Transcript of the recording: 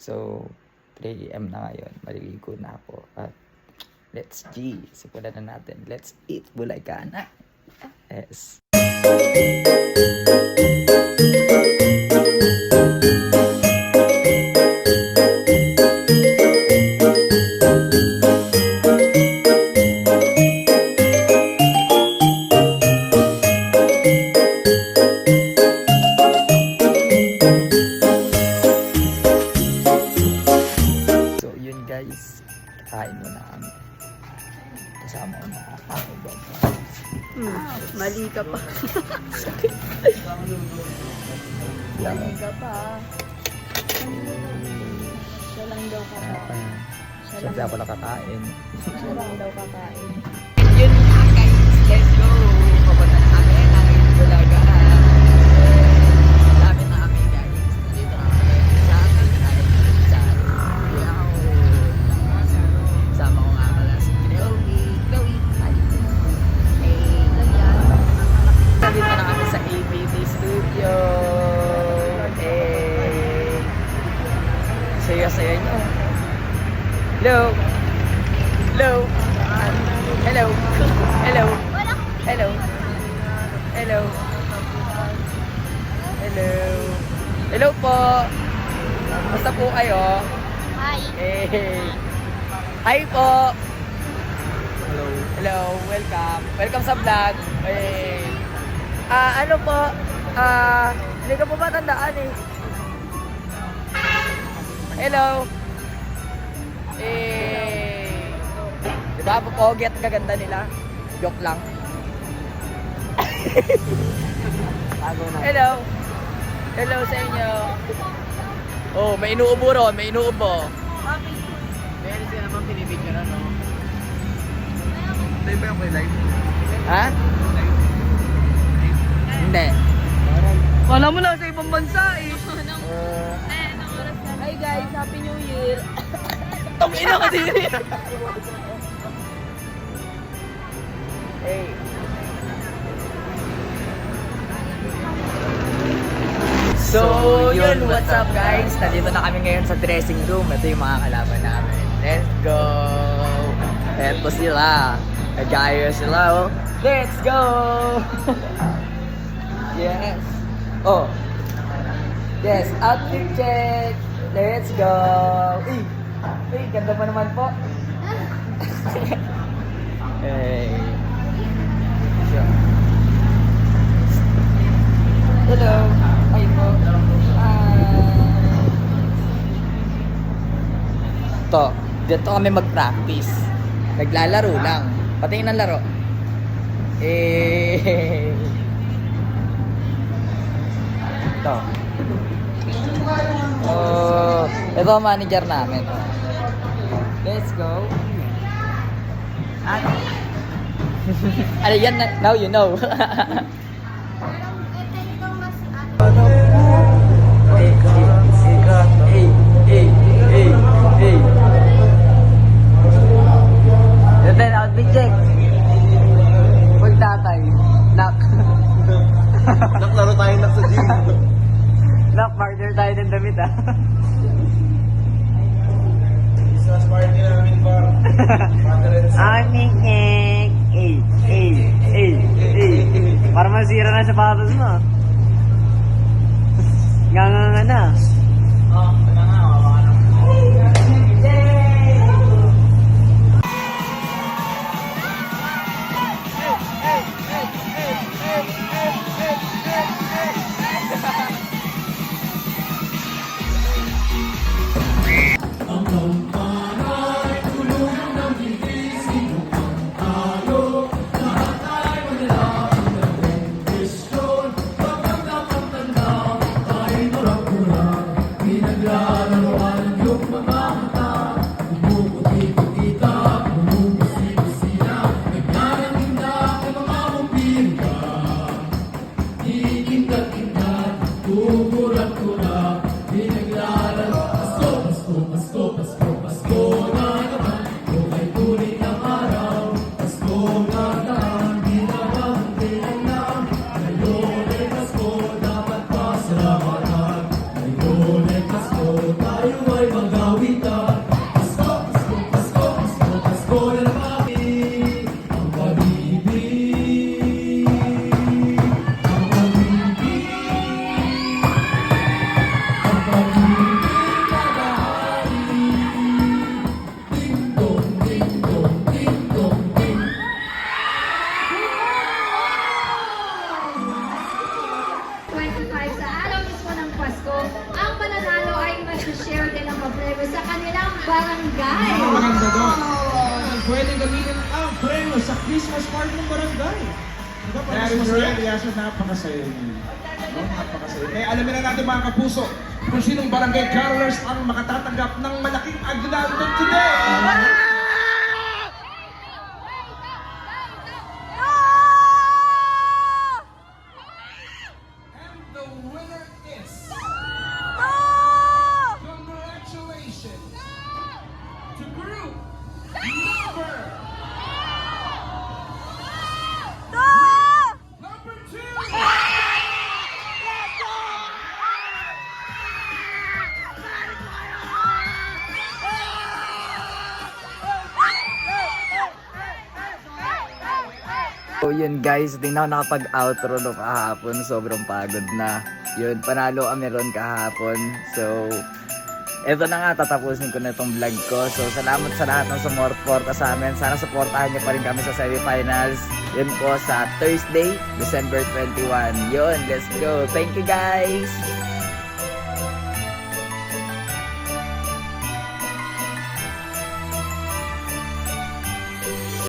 So, 3 AM na ngayon. Maliligo na ako. At let's simulan na natin. Let's eat Bulagana. Yes. Kain muna kami. Kasama ko na ako ba? Mali ka pa. Mali ka pa. Siya lang daw kakain. Siyempre ako nakakain. Siya lang daw kakain. Yun nga guys, let's go! Papunta na kami ng Bulaga. Lapit na kami guys. Dito na kami sa Pagkain. Sama ko nga pala si Chloe. Hi! Hey! Nandito na kami sa ABT Studio. Hey! Saya-saya nyo. Hello! Hello! Hello! Hello! Hello! Hello! Hello! Hello po! Basta po kayo? Hi! Hey! Hi po! Hello. Hello! Welcome! Welcome sa vlog! Hey! Ano po? Hindi ka po matandaan eh. Hello! Eh, diba po pogi at kaganda nila? Joke lang. Hello. Hello sa inyo. Oh, may inuubo ron, may inuubo. Meron sila naman pinibigyan na, no? Live ba yung live? Ha? Hindi. Wala mo na sa ibang bansa eh. Hi guys! Happy New Year! Tangina ka din. Hey. So, yun, what's up guys? Nandito na kami ngayon sa dressing room. Ito yung mga kalaban namin. Let's go! Eto sila. Nagaya sila, oh. Let's go! Yes. Oh. Yes, outfit check. Let's go! Hey, ganda pa naman po. Hey. Sure. Hello. Hi po. To, dito kami mag-practice. Naglalaro lang. Patingin ng laro. Eh. To. Oh, ito ang manager namin. Let's go. Ano yan? Now you know. Then outfit check. Pagtatay. Knock. Naklaro tayo na sa gym. Knock, partner tayo ng damit ah. Business party namin bar. Aming para masira na sapatos mo. Nga na. premyo sa kanilang barangay. Maganda doon. Pwedeng gamitin ang premyo sa Christmas party ng barangay. Diba? Para sa masaya, Eliasa, napakasaya niyo. No? Napakasaya. Kaya alamin na natin mga kapuso kung sinong barangay carolers ang makatatanggap ng malaking aguinaldo today. And the winner is... Congratulations to group number 2. So yun guys, di na ako nakapag-outro no kahapon. Sobrang pagod na. Yun, panalo kami ron kahapon. So, eto na nga, tatapusin ko na itong vlog ko. So, salamat sa lahat ng sumuporta sa amin. Sana supportahan niyo pa rin kami sa semifinals. Yun po sa Thursday, December 21. Yun, let's go. Thank you guys!